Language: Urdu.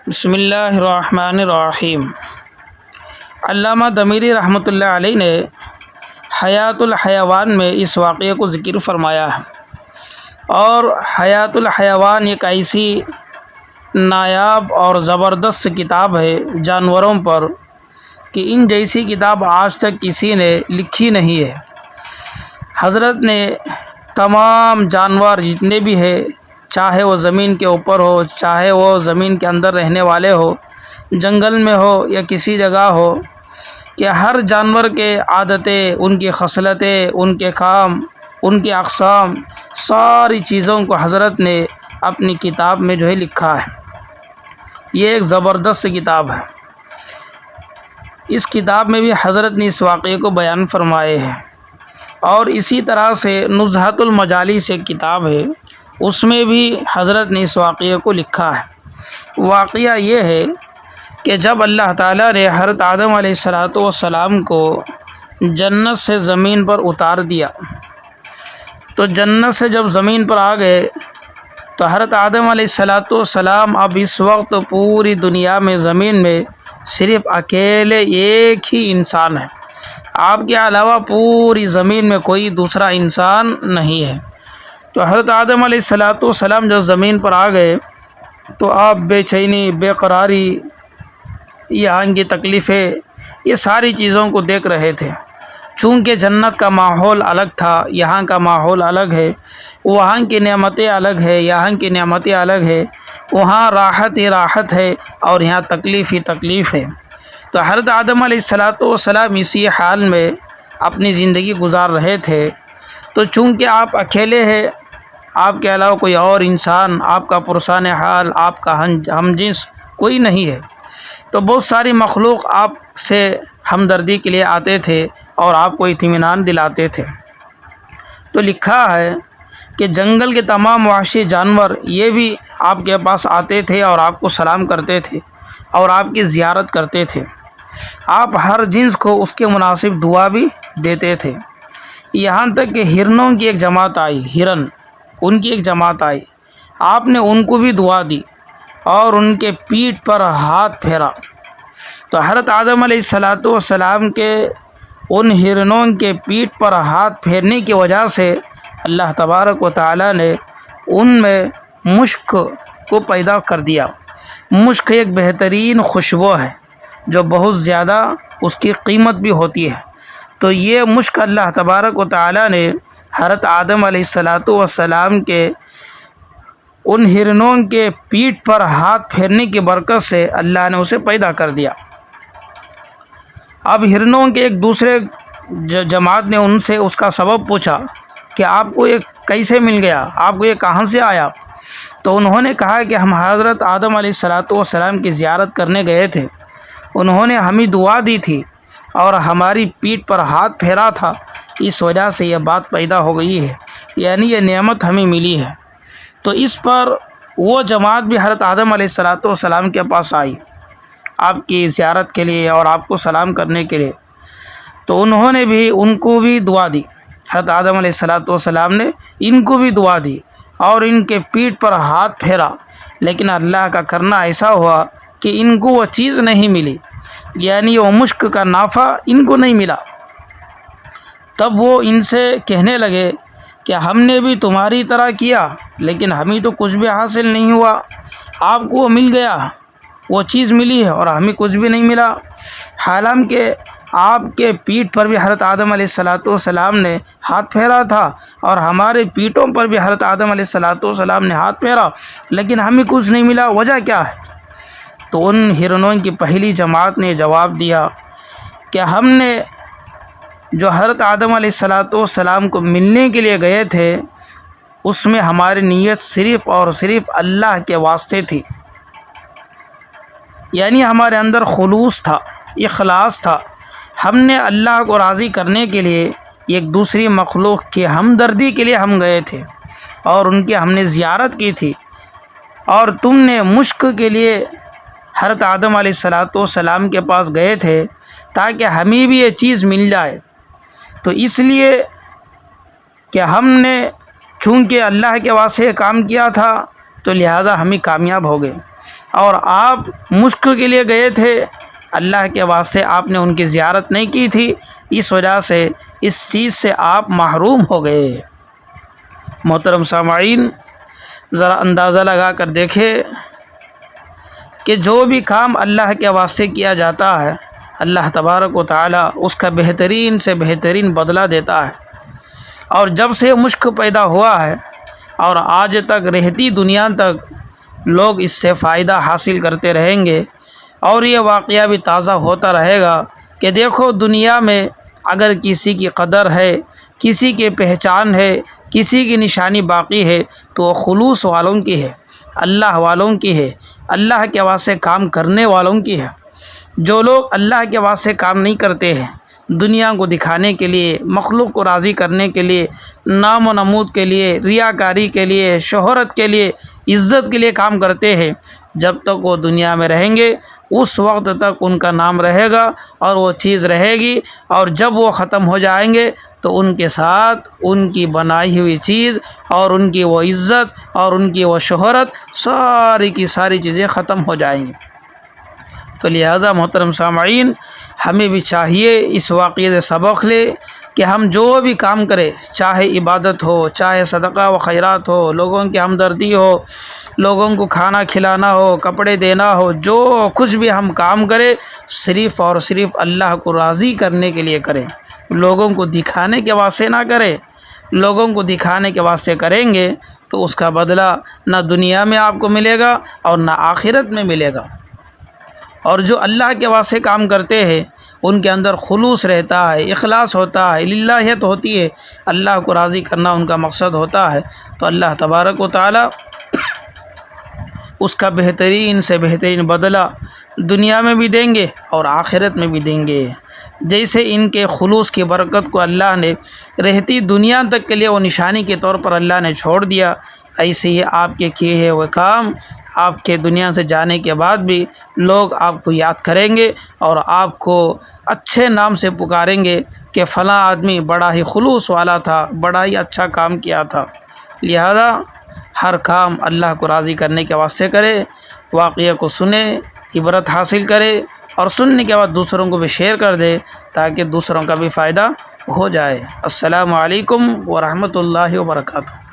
بسم اللہ الرحمن الرحیم۔ علامہ دمیری رحمۃ اللہ علیہ نے حیات الحیوان میں اس واقعے کو ذکر فرمایا ہے، اور حیات الحیوان ایک ایسی نایاب اور زبردست کتاب ہے جانوروں پر کہ ان جیسی کتاب آج تک کسی نے لکھی نہیں ہے۔ حضرت نے تمام جانور جتنے بھی ہیں، چاہے وہ زمین کے اوپر ہو، چاہے وہ زمین کے اندر رہنے والے ہو، جنگل میں ہو یا کسی جگہ ہو، کہ ہر جانور کے عادتیں، ان کی خصلتیں، ان کے کام، ان کے اقسام، ساری چیزوں کو حضرت نے اپنی کتاب میں لکھا ہے۔ یہ ایک زبردست کتاب ہے۔ اس کتاب میں بھی حضرت نے اس واقعے کو بیان فرمائے ہیں، اور اسی طرح سے نزہۃ المجالس ایک کتاب ہے، اس میں بھی حضرت نے اس واقعے کو لکھا ہے۔ واقعہ یہ ہے کہ جب اللہ تعالیٰ نے حضرت آدم علیہ السلام کو جنت سے زمین پر اتار دیا، تو جنت سے جب زمین پر آ گئے تو حضرت آدم علیہ السلام اب اس وقت پوری دنیا میں زمین میں صرف اکیلے ایک ہی انسان ہے، آپ کے علاوہ پوری زمین میں کوئی دوسرا انسان نہیں ہے۔ تو حضرت آدم علیہ السلام جب زمین پر آ گئے تو آپ بے چینی، بے قراری، یہاں کی تکلیفیں، یہ ساری چیزوں کو دیکھ رہے تھے۔ چونکہ جنت کا ماحول الگ تھا، یہاں کا ماحول الگ ہے، وہاں کی نعمتیں الگ ہے، یہاں کی نعمتیں الگ ہے، وہاں راحت ہی راحت ہے اور یہاں تکلیف ہی تکلیف ہے۔ تو حضرت آدم علیہ السلام اسی حال میں اپنی زندگی گزار رہے تھے۔ تو چونکہ آپ اکیلے ہیں، آپ کے علاوہ کوئی اور انسان، آپ کا پرسان حال، آپ کا ہم جنس کوئی نہیں ہے، تو بہت ساری مخلوق آپ سے ہمدردی کے لیے آتے تھے اور آپ کو اطمینان دلاتے تھے۔ تو لکھا ہے کہ جنگل کے تمام وحشی جانور یہ بھی آپ کے پاس آتے تھے اور آپ کو سلام کرتے تھے اور آپ کی زیارت کرتے تھے۔ آپ ہر جنس کو اس کے مناسب دعا بھی دیتے تھے، یہاں تک کہ ہرنوں کی ایک جماعت آئی، ہرن، ان کی ایک جماعت آئی، آپ نے ان کو بھی دعا دی اور ان کے پیٹھ پر ہاتھ پھیرا۔ تو حضرت آدم علیہ السلام کے ان ہرنوں کے پیٹھ پر ہاتھ پھیرنے کی وجہ سے اللہ تبارک و تعالی نے ان میں مشک کو پیدا کر دیا۔ مشک ایک بہترین خوشبو ہے جو بہت زیادہ اس کی قیمت بھی ہوتی ہے۔ تو یہ مشک اللہ تبارک و تعالی نے حضرت آدم علیہ السلام کے ان ہرنوں کے پیٹھ پر ہاتھ پھیرنے کی برکت سے اللہ نے اسے پیدا کر دیا۔ اب ہرنوں کے ایک دوسرے جماعت نے ان سے اس کا سبب پوچھا کہ آپ کو یہ کیسے مل گیا، آپ کو یہ کہاں سے آیا؟ تو انہوں نے کہا کہ ہم حضرت آدم علیہ السلام کی زیارت کرنے گئے تھے، انہوں نے ہمیں دعا دی تھی اور ہماری پیٹھ پر ہاتھ پھیرا تھا، اس وجہ سے یہ بات پیدا ہو گئی ہے، یعنی یہ نعمت ہمیں ملی ہے۔ تو اس پر وہ جماعت بھی حضرت آدم علیہ السلام کے پاس آئی آپ کی زیارت کے لیے اور آپ کو سلام کرنے کے لیے۔ تو انہوں نے بھی ان کو بھی دعا دی، حضرت آدم علیہ السلام نے ان کو بھی دعا دی اور ان کے پیٹھ پر ہاتھ پھیرا، لیکن اللہ کا کرنا ایسا ہوا کہ ان کو وہ چیز نہیں ملی، یعنی وہ مشک کا نافع ان کو نہیں ملا۔ تب وہ ان سے کہنے لگے کہ ہم نے بھی تمہاری طرح کیا لیکن ہمیں تو کچھ بھی حاصل نہیں ہوا، آپ کو وہ مل گیا، وہ چیز ملی ہے اور ہمیں کچھ بھی نہیں ملا۔ حالانکہ آپ کے پیٹھ پر بھی حضرت آدم علیہ السلام نے ہاتھ پھیرا تھا اور ہمارے پیٹھوں پر بھی حضرت آدم علیہ السلام نے ہاتھ پھیرا، لیکن ہمیں کچھ نہیں ملا، وجہ کیا ہے؟ تو ان ہرنوں کی پہلی جماعت نے جواب دیا کہ ہم نے جو حضرت آدم علیہ السلام کو ملنے کے لیے گئے تھے اس میں ہماری نیت صرف اور صرف اللہ کے واسطے تھی، یعنی ہمارے اندر خلوص تھا، اخلاص تھا، ہم نے اللہ کو راضی کرنے کے لیے ایک دوسری مخلوق کی ہمدردی کے لیے ہم گئے تھے اور ان کی ہم نے زیارت کی تھی، اور تم نے مشک کے لیے حضرت آدم علیہ السلام کے پاس گئے تھے تاکہ ہمیں بھی یہ چیز مل جائے۔ تو اس لیے کہ ہم نے چونکہ اللہ کے واسطے کام کیا تھا تو لہٰذا ہمیں کامیاب ہو گئے۔ اور آپ مشق کے لیے گئے تھے، اللہ کے واسطے آپ نے ان کی زیارت نہیں کی تھی، اس وجہ سے اس چیز سے آپ محروم ہو گئے۔ محترم سامعین، ذرا اندازہ لگا کر دیکھیں کہ جو بھی کام اللہ کے واسطے کیا جاتا ہے، اللہ تبارک و تعالی اس کا بہترین سے بہترین بدلہ دیتا ہے۔ اور جب سے مشق پیدا ہوا ہے اور آج تک رہتی دنیا تک لوگ اس سے فائدہ حاصل کرتے رہیں گے، اور یہ واقعہ بھی تازہ ہوتا رہے گا کہ دیکھو دنیا میں اگر کسی کی قدر ہے، کسی کی پہچان ہے، کسی کی نشانی باقی ہے تو وہ خلوص والوں کی ہے، اللہ والوں کی ہے، اللہ کے واسطے کام کرنے والوں کی ہے۔ جو لوگ اللہ کے واسطے کام نہیں کرتے ہیں، دنیا کو دکھانے کے لیے، مخلوق کو راضی کرنے کے لیے، نام و نمود کے لیے، ریاکاری کے لیے، شہرت کے لیے، عزت کے لیے کام کرتے ہیں، جب تک وہ دنیا میں رہیں گے اس وقت تک ان کا نام رہے گا اور وہ چیز رہے گی، اور جب وہ ختم ہو جائیں گے تو ان کے ساتھ ان کی بنائی ہوئی چیز اور ان کی وہ عزت اور ان کی وہ شہرت ساری کی ساری چیزیں ختم ہو جائیں گی۔ تو لہذا محترم سامعین، ہمیں بھی چاہیے اس واقعے سے سبق لے کہ ہم جو بھی کام کریں، چاہے عبادت ہو، چاہے صدقہ و خیرات ہو، لوگوں کی ہمدردی ہو، لوگوں کو کھانا کھلانا ہو، کپڑے دینا ہو، جو کچھ بھی ہم کام کریں صرف اور صرف اللہ کو راضی کرنے کے لیے کریں، لوگوں کو دکھانے کے واسطے نہ کریں۔ لوگوں کو دکھانے کے واسطے کریں گے تو اس کا بدلہ نہ دنیا میں آپ کو ملے گا اور نہ آخرت میں ملے گا۔ اور جو اللہ کے واسطے کام کرتے ہیں ان کے اندر خلوص رہتا ہے، اخلاص ہوتا ہے، للہیت ہوتی ہے، اللہ کو راضی کرنا ان کا مقصد ہوتا ہے، تو اللہ تبارک و تعالی اس کا بہترین سے بہترین بدلہ دنیا میں بھی دیں گے اور آخرت میں بھی دیں گے۔ جیسے ان کے خلوص کی برکت کو اللہ نے رہتی دنیا تک کے لیے وہ نشانی کے طور پر اللہ نے چھوڑ دیا، ایسے ہی آپ کے کیے ہوئے وہ کام آپ کے دنیا سے جانے کے بعد بھی لوگ آپ کو یاد کریں گے اور آپ کو اچھے نام سے پکاریں گے کہ فلاں آدمی بڑا ہی خلوص والا تھا، بڑا ہی اچھا کام کیا تھا۔ لہذا ہر کام اللہ کو راضی کرنے کے واسطے کرے، واقعہ کو سنے، عبرت حاصل کرے اور سننے کے بعد دوسروں کو بھی شیئر کر دے تاکہ دوسروں کا بھی فائدہ ہو جائے۔ السلام علیکم ورحمۃ اللہ وبرکاتہ۔